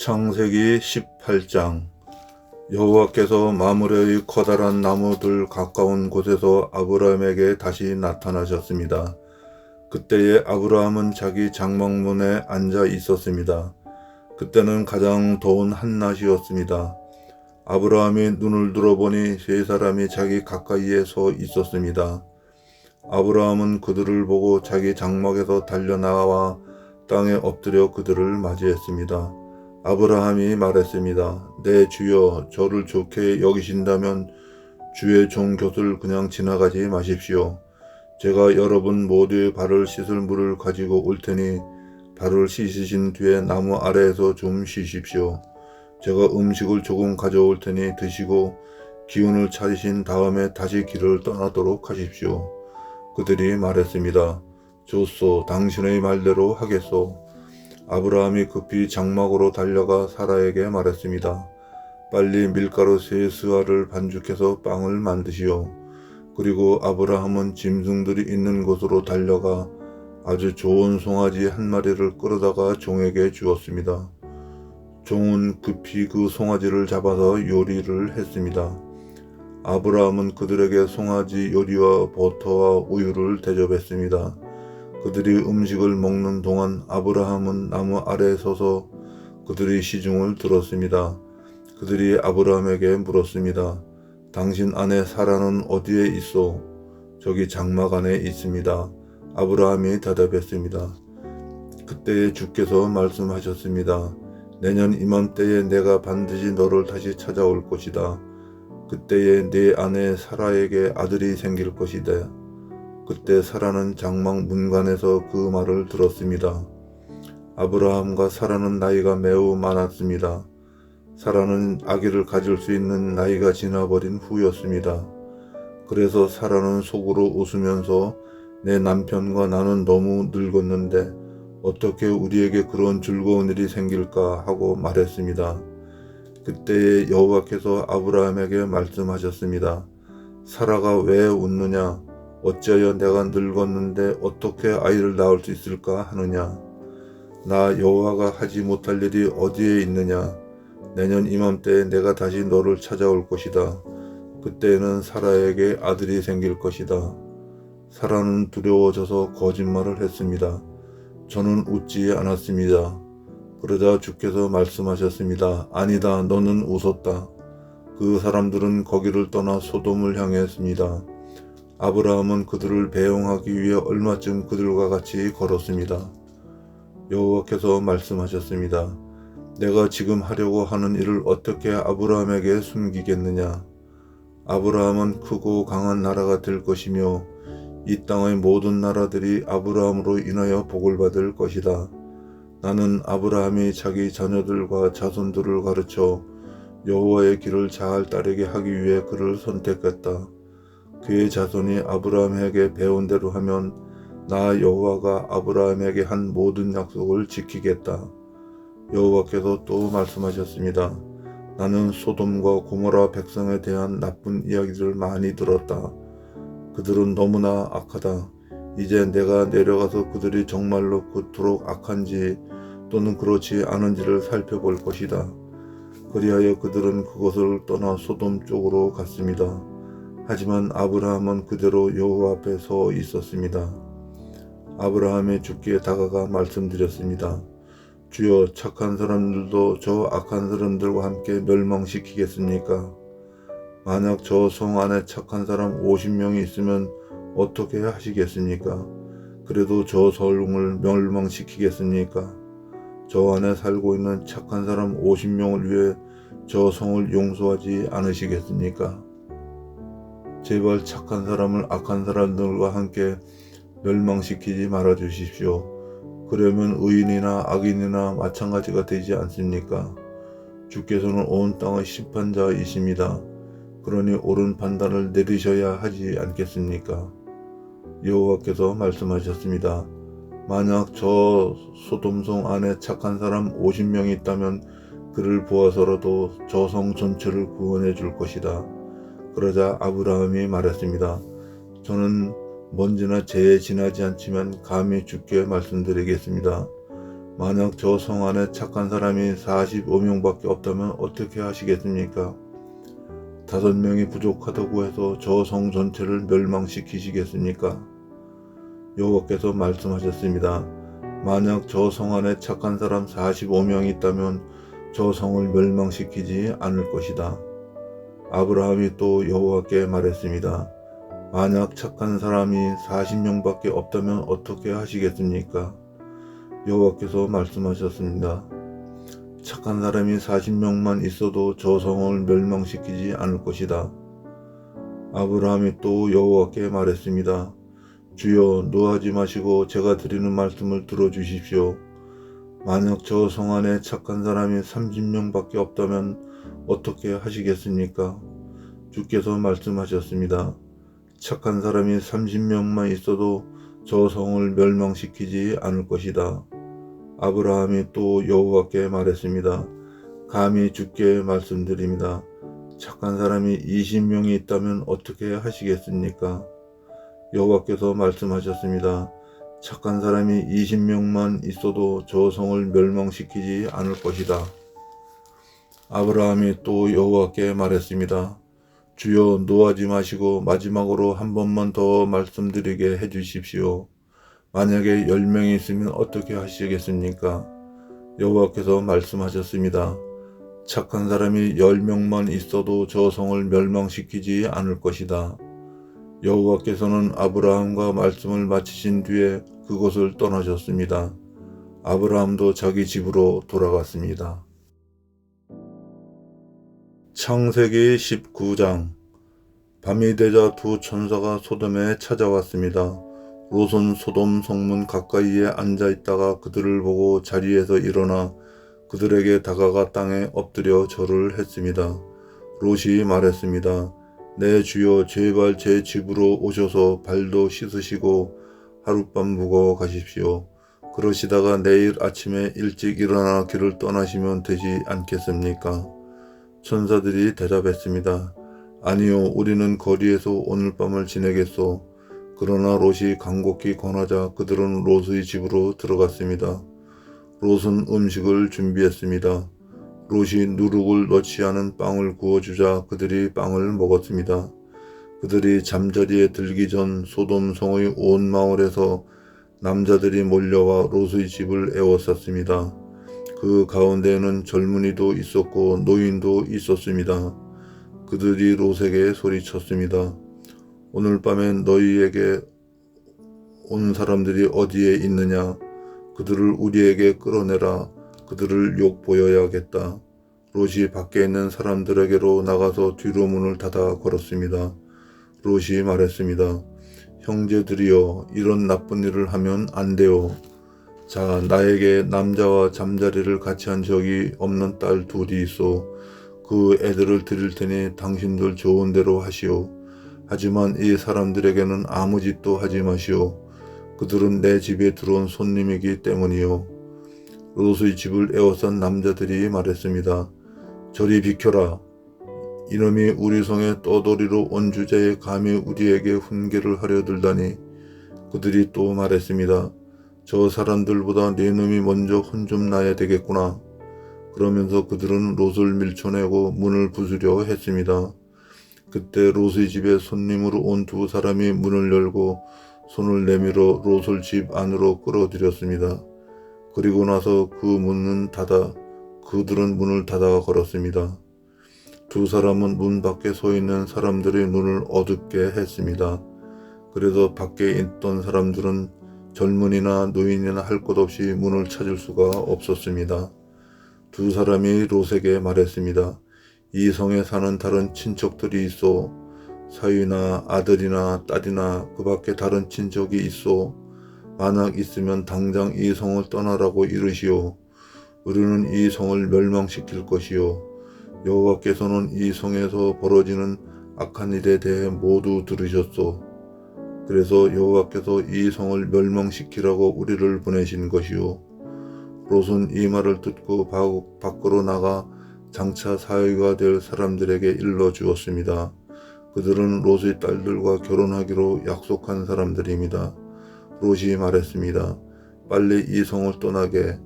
창세기 18장. 여호와께서 마므레의 커다란 나무들 가까운 곳에서 아브라함에게 다시 나타나셨습니다. 그때에 아브라함은 자기 장막문에 앉아 있었습니다. 그때는 가장 더운 한낮이었습니다. 아브라함이 눈을 들어보니 세 사람이 자기 가까이에 서 있었습니다. 아브라함은 그들을 보고 자기 장막에서 달려나와 땅에 엎드려 그들을 맞이했습니다. 아브라함이 말했습니다. 내 주여, 저를 좋게 여기신다면 주의 종 곁을 그냥 지나가지 마십시오. 제가 여러분 모두의 발을 씻을 물을 가지고 올 테니 발을 씻으신 뒤에 나무 아래에서 좀 쉬십시오. 제가 음식을 조금 가져올 테니 드시고 기운을 차리신 다음에 다시 길을 떠나도록 하십시오. 그들이 말했습니다. 좋소, 당신의 말대로 하겠소. 아브라함이 급히 장막으로 달려가 사라에게 말했습니다. 빨리 밀가루 3스와를 반죽해서 빵을 만드시오. 그리고 아브라함은 짐승들이 있는 곳으로 달려가 아주 좋은 송아지 한 마리를 끌어다가 종에게 주었습니다. 종은 급히 그 송아지를 잡아서 요리를 했습니다. 아브라함은 그들에게 송아지 요리와 버터와 우유를 대접했습니다. 그들이 음식을 먹는 동안 아브라함은 나무 아래에 서서 그들의 시중을 들었습니다. 그들이 아브라함에게 물었습니다. 당신 아내 사라는 어디에 있소? 저기 장막 안에 있습니다. 아브라함이 대답했습니다. 그때에 주께서 말씀하셨습니다. 내년 이맘때에 내가 반드시 너를 다시 찾아올 것이다. 그때에 네 아내 사라에게 아들이 생길 것이다. 그때 사라는 장막 문간에서 그 말을 들었습니다. 아브라함과 사라는 나이가 매우 많았습니다. 사라는 아기를 가질 수 있는 나이가 지나버린 후였습니다. 그래서 사라는 속으로 웃으면서 내 남편과 나는 너무 늙었는데 어떻게 우리에게 그런 즐거운 일이 생길까 하고 말했습니다. 그때에 여호와께서 아브라함에게 말씀하셨습니다. 사라가 왜 웃느냐? 어찌하여 내가 늙었는데 어떻게 아이를 낳을 수 있을까 하느냐? 나 여호와가 하지 못할 일이 어디에 있느냐? 내년 이맘때에 내가 다시 너를 찾아올 것이다. 그때에는 사라에게 아들이 생길 것이다. 사라는 두려워져서 거짓말을 했습니다. 저는 웃지 않았습니다. 그러자 주께서 말씀하셨습니다. 아니다, 너는 웃었다. 그 사람들은 거기를 떠나 소돔을 향했습니다. 아브라함은 그들을 배웅하기 위해 얼마쯤 그들과 같이 걸었습니다. 여호와께서 말씀하셨습니다. 내가 지금 하려고 하는 일을 어떻게 아브라함에게 숨기겠느냐? 아브라함은 크고 강한 나라가 될 것이며 이 땅의 모든 나라들이 아브라함으로 인하여 복을 받을 것이다. 나는 아브라함이 자기 자녀들과 자손들을 가르쳐 여호와의 길을 잘 따르게 하기 위해 그를 선택했다. 그의 자손이 아브라함에게 배운 대로 하면 나 여호와가 아브라함에게 한 모든 약속을 지키겠다. 여호와께서 또 말씀하셨습니다. 나는 소돔과 고모라 백성에 대한 나쁜 이야기들을 많이 들었다. 그들은 너무나 악하다. 이제 내가 내려가서 그들이 정말로 그토록 악한지 또는 그렇지 않은지를 살펴볼 것이다. 그리하여 그들은 그곳을 떠나 소돔 쪽으로 갔습니다. 하지만 아브라함은 그대로 여호와 앞에 서 있었습니다. 아브라함이 주께 다가가 말씀드렸습니다. 주여, 착한 사람들도 저 악한 사람들과 함께 멸망시키겠습니까? 만약 저 성 안에 착한 사람 50명이 있으면 어떻게 하시겠습니까? 그래도 저 성을 멸망시키겠습니까? 저 안에 살고 있는 착한 사람 50명을 위해 저 성을 용서하지 않으시겠습니까? 제발 착한 사람을 악한 사람들과 함께 멸망시키지 말아 주십시오. 그러면 의인이나 악인이나 마찬가지가 되지 않습니까? 주께서는 온 땅의 심판자이십니다. 그러니 옳은 판단을 내리셔야 하지 않겠습니까? 여호와께서 말씀하셨습니다. 만약 저 소돔성 안에 착한 사람 50명이 있다면 그를 보아서라도 저 성 전체를 구원해 줄 것이다. 그러자 아브라함이 말했습니다. 저는 먼지나 재에 지나지 않지만 감히 주께 말씀드리겠습니다. 만약 저 성 안에 착한 사람이 45명밖에 없다면 어떻게 하시겠습니까? 5명이 부족하다고 해서 저 성 전체를 멸망시키시겠습니까? 여호와께서 말씀하셨습니다. 만약 저 성 안에 착한 사람 45명이 있다면 저 성을 멸망시키지 않을 것이다. 아브라함이 또 여호와께 말했습니다. 만약 착한 사람이 40명밖에 없다면 어떻게 하시겠습니까? 여호와께서 말씀하셨습니다. 착한 사람이 40명만 있어도 저 성을 멸망시키지 않을 것이다. 아브라함이 또 여호와께 말했습니다. 주여, 노하지 마시고 제가 드리는 말씀을 들어주십시오. 만약 저 성 안에 착한 사람이 30명밖에 없다면 어떻게 하시겠습니까? 주께서 말씀하셨습니다. 착한 사람이 30명만 있어도 저 성을 멸망시키지 않을 것이다. 아브라함이 또 여호와께 말했습니다. 감히 주께 말씀드립니다. 착한 사람이 20명이 있다면 어떻게 하시겠습니까? 여호와께서 말씀하셨습니다. 착한 사람이 20명만 있어도 저 성을 멸망시키지 않을 것이다. 아브라함이 또 여호와께 말했습니다. 주여, 노하지 마시고 마지막으로 한 번만 더 말씀드리게 해주십시오. 만약에 10명이 있으면 어떻게 하시겠습니까? 여호와께서 말씀하셨습니다. 착한 사람이 10명만 있어도 저 성을 멸망시키지 않을 것이다. 여호와께서는 아브라함과 말씀을 마치신 뒤에 그곳을 떠나셨습니다. 아브라함도 자기 집으로 돌아갔습니다. 창세기 19장. 밤이 되자 두 천사가 소돔에 찾아왔습니다. 롯은 소돔 성문 가까이에 앉아 있다가 그들을 보고 자리에서 일어나 그들에게 다가가 땅에 엎드려 절을 했습니다. 롯이 말했습니다. 내 주여, 제발 제 집으로 오셔서 발도 씻으시고 하룻밤 묵어 가십시오. 그러시다가 내일 아침에 일찍 일어나 길을 떠나시면 되지 않겠습니까? 천사들이 대답했습니다. 아니요, 우리는 거리에서 오늘 밤을 지내겠소. 그러나 롯이 간곡히 권하자 그들은 롯의 집으로 들어갔습니다. 롯은 음식을 준비했습니다. 롯이 누룩을 넣지 않은 빵을 구워주자 그들이 빵을 먹었습니다. 그들이 잠자리에 들기 전 소돔 성의 온 마을에서 남자들이 몰려와 롯의 집을 에워쌌습니다. 그 가운데에는 젊은이도 있었고 노인도 있었습니다. 그들이 롯에게 소리쳤습니다. 오늘 밤에 너희에게 온 사람들이 어디에 있느냐? 그들을 우리에게 끌어내라. 그들을 욕보여야겠다. 롯이 밖에 있는 사람들에게로 나가서 뒤로 문을 닫아 걸었습니다. 롯이 말했습니다. 형제들이여, 이런 나쁜 일을 하면 안 돼요. 자, 나에게 남자와 잠자리를 같이 한 적이 없는 딸 둘이 있어. 그 애들을 드릴 테니 당신들 좋은 대로 하시오. 하지만 이 사람들에게는 아무 짓도 하지 마시오. 그들은 내 집에 들어온 손님이기 때문이요. 롯의 집을 에워싼 남자들이 말했습니다. 저리 비켜라. 이놈이 우리 성에 떠돌이로 온 주제에 감히 우리에게 훈계를 하려 들다니. 그들이 또 말했습니다. 저 사람들보다 네 놈이 먼저 혼 좀 나야 되겠구나. 그러면서 그들은 롯을 밀쳐내고 문을 부수려 했습니다. 그때 롯의 집에 손님으로 온 두 사람이 문을 열고 손을 내밀어 롯을 집 안으로 끌어들였습니다. 그리고 나서 그들은 문을 닫아 걸었습니다. 두 사람은 문 밖에 서 있는 사람들의 눈을 어둡게 했습니다. 그래서 밖에 있던 사람들은 젊은이나 노인이나 할 것 없이 문을 찾을 수가 없었습니다. 두 사람이 롯에게 말했습니다. 이 성에 사는 다른 친척들이 있어. 사위나 아들이나 딸이나 그 밖에 다른 친척이 있어. 만약 있으면 당장 이 성을 떠나라고 이르시오. 우리는 이 성을 멸망시킬 것이요. 여호와께서는 이 성에서 벌어지는 악한 일에 대해 모두 들으셨소. 그래서 여호와께서 이 성을 멸망시키라고 우리를 보내신 것이요. 롯은 이 말을 듣고 밖으로 나가 장차 사위가 될 사람들에게 일러주었습니다. 그들은 롯의 딸들과 결혼하기로 약속한 사람들입니다. 롯이 말했습니다. 빨리 이 성을 떠나게.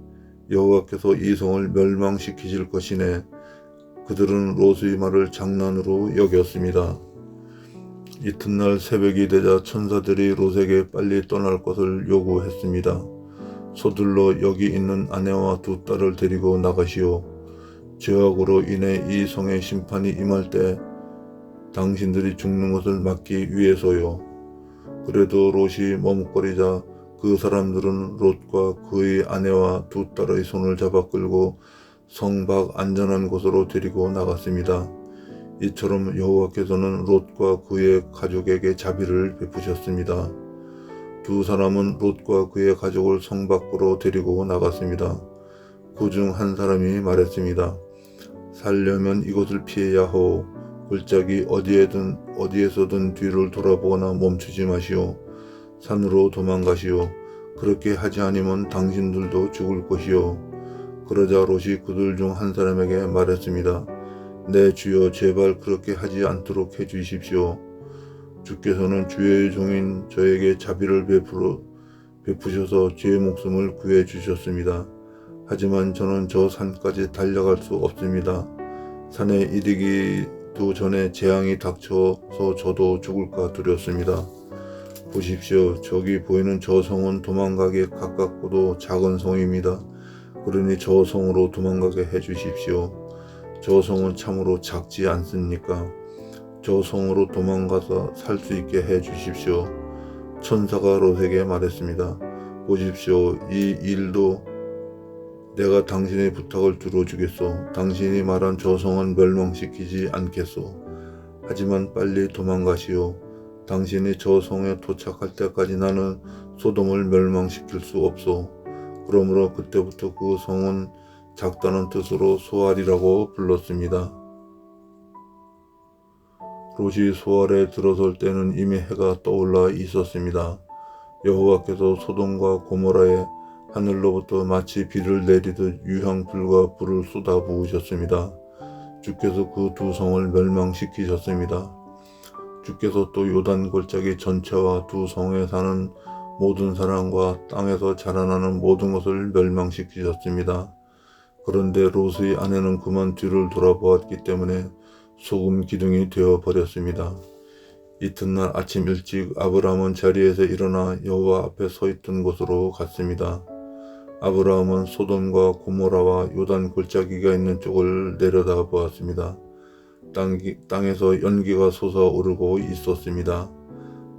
여호와께서 이 성을 멸망시키실 것이네. 그들은 롯의 말을 장난으로 여겼습니다. 이튿날 새벽이 되자 천사들이 롯에게 빨리 떠날 것을 요구했습니다. 서둘러 여기 있는 아내와 두 딸을 데리고 나가시오. 죄악으로 인해 이 성에 심판이 임할 때 당신들이 죽는 것을 막기 위해서요. 그래도 롯이 머뭇거리자 그 사람들은 롯과 그의 아내와 두 딸의 손을 잡아 끌고 성 밖 안전한 곳으로 데리고 나갔습니다. 이처럼 여호와께서는 롯과 그의 가족에게 자비를 베푸셨습니다. 두 사람은 롯과 그의 가족을 성 밖으로 데리고 나갔습니다. 그중 한 사람이 말했습니다. 살려면 이곳을 피해야 하오. 골짜기 어디에서든 뒤를 돌아보거나 멈추지 마시오. 산으로 도망가시오. 그렇게 하지 않으면 당신들도 죽을 것이오. 그러자 롯이 그들 중 한 사람에게 말했습니다. 내 주여, 제발 그렇게 하지 않도록 해주십시오. 주께서는 주의 종인 저에게 자비를 베푸셔서 제 목숨을 구해 주셨습니다. 하지만 저는 저 산까지 달려갈 수 없습니다. 산에 이르기도 전에 재앙이 닥쳐서 저도 죽을까 두렵습니다. 보십시오. 저기 보이는 저 성은 도망가기 가깝고도 작은 성입니다. 그러니 저 성으로 도망가게 해주십시오. 저 성은 참으로 작지 않습니까? 저 성으로 도망가서 살 수 있게 해주십시오. 천사가 롯에게 말했습니다. 보십시오. 이 일도 내가 당신의 부탁을 들어주겠소. 당신이 말한 저 성은 멸망시키지 않겠소. 하지만 빨리 도망가시오. 당신이 저 성에 도착할 때까지 나는 소돔을 멸망시킬 수 없소. 그러므로 그때부터 그 성은 작다는 뜻으로 소알이라고 불렀습니다. 롯이 소알에 들어설 때는 이미 해가 떠올라 있었습니다. 여호와께서 소돔과 고모라에 하늘로부터 마치 비를 내리듯 유황불과 불을 쏟아 부으셨습니다. 주께서 그 두 성을 멸망시키셨습니다. 주께서 또 요단 골짜기 전체와 두 성에 사는 모든 사람과 땅에서 자라나는 모든 것을 멸망시키셨습니다. 그런데 롯의 아내는 그만 뒤를 돌아보았기 때문에 소금 기둥이 되어 버렸습니다. 이튿날 아침 일찍 아브라함은 자리에서 일어나 여호와 앞에 서 있던 곳으로 갔습니다. 아브라함은 소돔과 고모라와 요단 골짜기가 있는 쪽을 내려다 보았습니다. 땅에서 연기가 솟아오르고 있었습니다.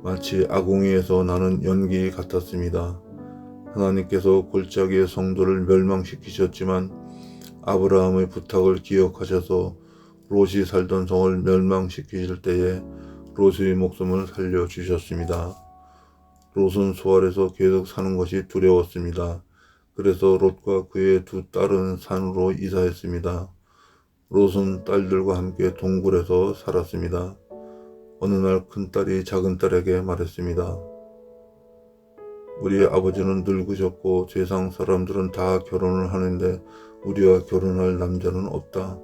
마치 아궁이에서 나는 연기 같았습니다. 하나님께서 골짜기의 성도를 멸망시키셨지만 아브라함의 부탁을 기억하셔서 롯이 살던 성을 멸망시키실 때에 롯의 목숨을 살려주셨습니다. 롯은 소알에서 계속 사는 것이 두려웠습니다. 그래서 롯과 그의 두 딸은 산으로 이사했습니다. 롯은 딸들과 함께 동굴에서 살았습니다. 어느 날 큰딸이 작은딸에게 말했습니다. 우리 아버지는 늙으셨고 세상 사람들은 다 결혼을 하는데 우리와 결혼할 남자는 없다.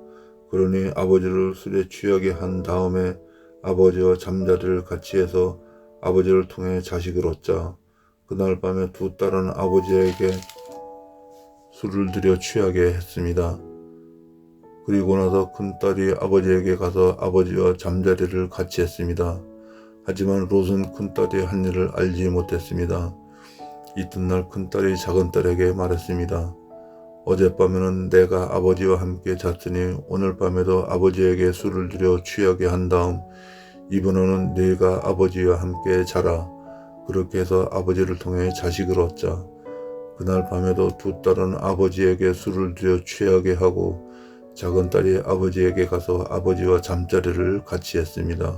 그러니 아버지를 술에 취하게 한 다음에 아버지와 잠자리를 같이 해서 아버지를 통해 자식을 얻자. 그날 밤에 두 딸은 아버지에게 술을 들여 취하게 했습니다. 그리고 나서 큰딸이 아버지에게 가서 아버지와 잠자리를 같이 했습니다. 하지만 롯은 큰딸이 한 일을 알지 못했습니다. 이튿날 큰딸이 작은딸에게 말했습니다. 어젯밤에는 내가 아버지와 함께 잤으니 오늘 밤에도 아버지에게 술을 들여 취하게 한 다음 이번에는 네가 아버지와 함께 자라. 그렇게 해서 아버지를 통해 자식을 얻자. 그날 밤에도 두 딸은 아버지에게 술을 들여 취하게 하고 작은딸이 아버지에게 가서 아버지와 잠자리를 같이 했습니다.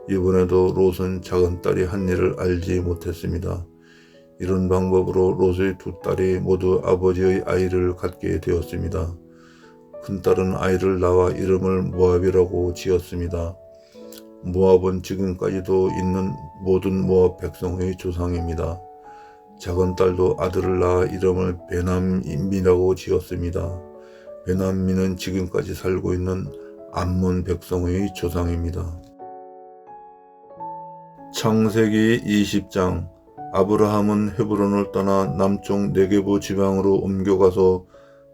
이번에도 롯은 작은딸이 한 일을 알지 못했습니다. 이런 방법으로 롯의 두 딸이 모두 아버지의 아이를 갖게 되었습니다. 큰딸은 아이를 낳아 이름을 모압이라고 지었습니다. 모압은 지금까지도 있는 모든 모압 백성의 조상입니다. 작은딸도 아들을 낳아 이름을 베남민이라고 지었습니다. 베남민은 지금까지 살고 있는 암몬 백성의 조상입니다. 창세기 20장. 아브라함은 헤브론을 떠나 남쪽 네게부 지방으로 옮겨가서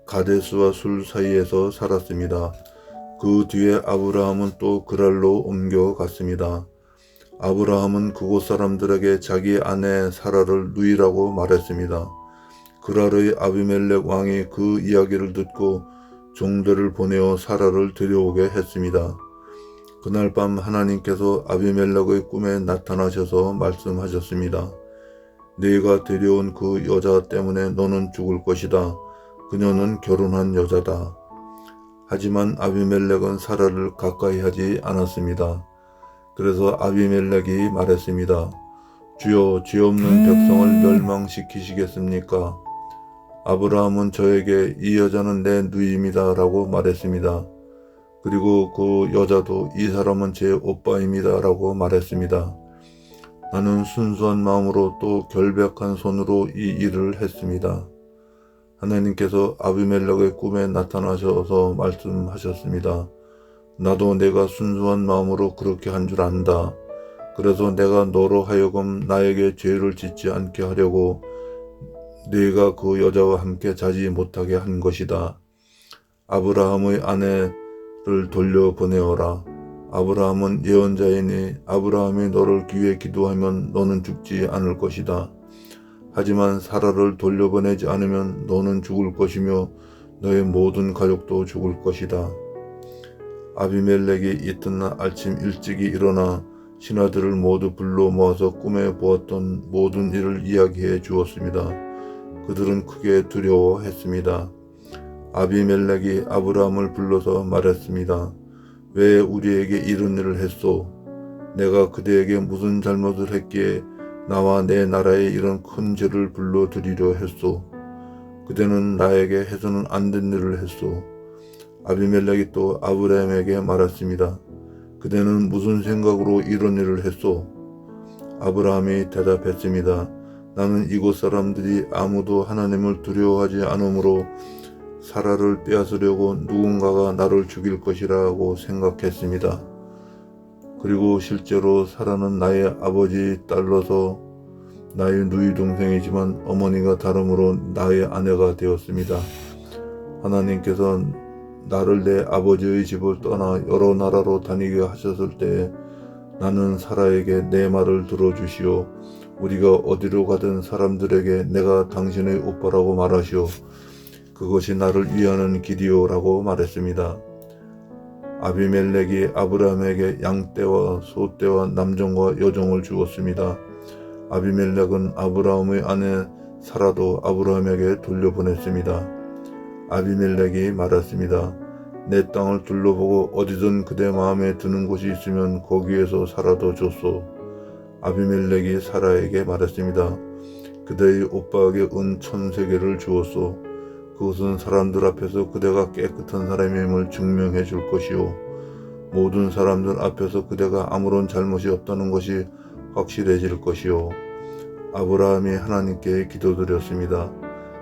가데스와 술 사이에서 살았습니다. 그 뒤에 아브라함은 또 그랄로 옮겨갔습니다. 아브라함은 그곳 사람들에게 자기 아내 사라를 누이라고 말했습니다. 그랄의 아비멜렉 왕이 그 이야기를 듣고 종들을 보내어 사라를 데려오게 했습니다. 그날 밤 하나님께서 아비멜렉의 꿈에 나타나셔서 말씀하셨습니다. 네가 데려온 그 여자 때문에 너는 죽을 것이다. 그녀는 결혼한 여자다. 하지만 아비멜렉은 사라를 가까이 하지 않았습니다. 그래서 아비멜렉이 말했습니다. 주여, 죄 없는 백성을 멸망시키시겠습니까? 아브라함은 저에게 이 여자는 내 누이입니다 라고 말했습니다. 그리고 그 여자도 이 사람은 제 오빠입니다 라고 말했습니다. 나는 순수한 마음으로 또 결백한 손으로 이 일을 했습니다. 하나님께서 아비멜렉의 꿈에 나타나셔서 말씀하셨습니다. 나도 내가 순수한 마음으로 그렇게 한 줄 안다. 그래서 내가 너로 하여금 나에게 죄를 짓지 않게 하려고 네가 그 여자와 함께 자지 못하게 한 것이다. 아브라함의 아내를 돌려보내어라. 아브라함은 예언자이니 아브라함이 너를 위해 기도하면 너는 죽지 않을 것이다. 하지만 사라를 돌려보내지 않으면 너는 죽을 것이며 너의 모든 가족도 죽을 것이다. 아비멜렉이 이튿날 아침 일찍이 일어나 신하들을 모두 불러 모아서 꿈에 보았던 모든 일을 이야기해 주었습니다. 그들은 크게 두려워했습니다. 아비멜렉이 아브라함을 불러서 말했습니다. 왜 우리에게 이런 일을 했소? 내가 그대에게 무슨 잘못을 했기에 나와 내 나라에 이런 큰 죄를 불러들이려 했소? 그대는 나에게 해서는 안 된 일을 했소. 아비멜렉이 또 아브라함에게 말했습니다. 그대는 무슨 생각으로 이런 일을 했소? 아브라함이 대답했습니다. 나는 이곳 사람들이 아무도 하나님을 두려워하지 않으므로 사라를 빼앗으려고 누군가가 나를 죽일 것이라고 생각했습니다. 그리고 실제로 사라는 나의 아버지 딸로서 나의 누이 동생이지만 어머니가 다름으로 나의 아내가 되었습니다. 하나님께서 나를 내 아버지의 집을 떠나 여러 나라로 다니게 하셨을 때에 나는 사라에게 내 말을 들어주시오. 우리가 어디로 가든 사람들에게 내가 당신의 오빠라고 말하시오. 그것이 나를 위하는 길이오 라고 말했습니다. 아비멜렉이 아브라함에게 양떼와 소떼와 남종과 여종을 주었습니다. 아비멜렉은 아브라함의 아내 사라도 아브라함에게 돌려보냈습니다. 아비멜렉이 말했습니다. 내 땅을 둘러보고 어디든 그대 마음에 드는 곳이 있으면 거기에서 살아도 좋소. 아비멜렉이 사라에게 말했습니다. 그대의 오빠에게 은 1000세겔을 주었소. 그것은 사람들 앞에서 그대가 깨끗한 사람임을 증명해 줄 것이요. 모든 사람들 앞에서 그대가 아무런 잘못이 없다는 것이 확실해질 것이요. 아브라함이 하나님께 기도드렸습니다.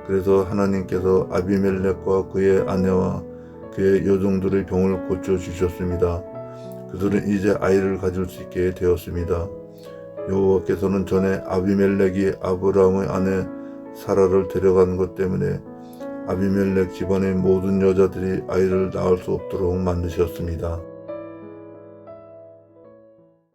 그래서 하나님께서 아비멜렉과 그의 아내와 그의 여종들의 병을 고쳐주셨습니다. 그들은 이제 아이를 가질 수 있게 되었습니다. 여호와께서는 전에 아비멜렉이 아브라함의 아내 사라를 데려간 것 때문에 아비멜렉 집안의 모든 여자들이 아이를 낳을 수 없도록 만드셨습니다.